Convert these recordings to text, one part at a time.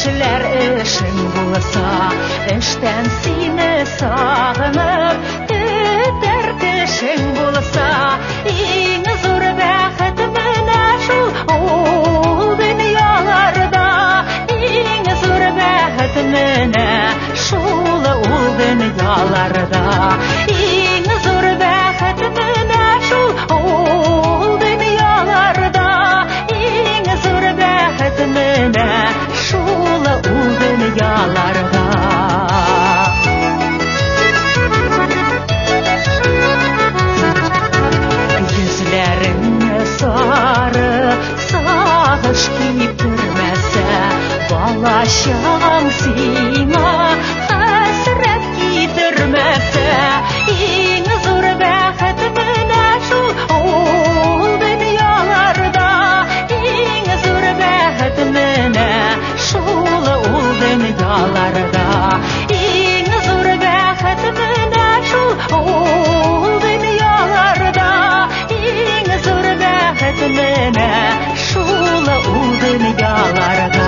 кешеләр эшең булса, эштән сине сагынып, көтәр кешең булса, иң зур бәхет менә шул ул дөньяларда, иң зур бәхет менә шул ул дөньяларда, иң зур бәхет менә шул ул дөньяларда, иң зур бәхет менә шул ул дөньяларда. Сары сагыш киптермәсә, балачагың сиңа хәсрәт китермәсә, иң зур бәхет менә шул ул дөньяларда, иң зур бәхет менә шул ул дөньяларда, иң зур бәхет менә шул ул дөньяларда, иң зур бәхет менә шул ул дөньяларда.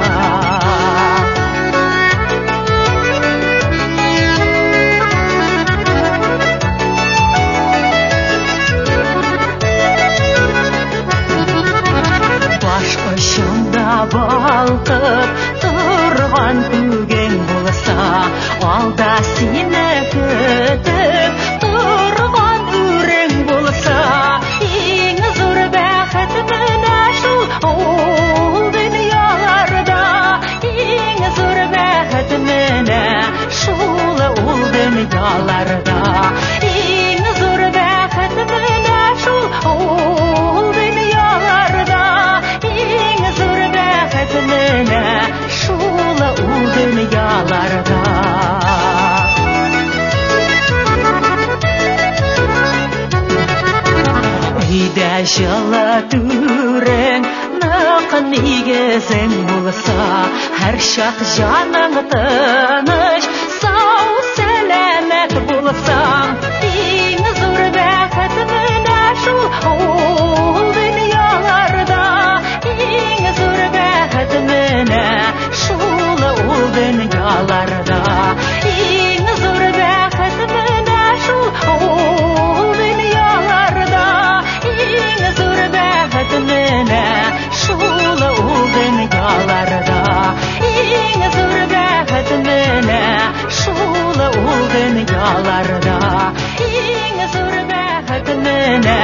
Баш очында балкып торган күгең булса, алда сине көтеп торган үрең булса, иң зур бәхет менә шул ул дөньяларда, иң зур бәхет менә шул ул дөньяларда, иң зур бәхет менә шул ул дөньяларда, иң зур бәхет менә шул ул дөньяларда. Өйдә җылы түрең, нык нигезең булса, һәр чак җаның тыныч, сау сәламәт булсаң, иң зур бәхет менә шул ул дөньяларда, иң зур бәхет менә шул ул дөньяларда, иң зур бәхет менә шул ул дөньяларда, иң зур бәхет менә шул ул дөньяларда, иң зур бәхет менә шул ул дөньяларда, иң зур бәхет менә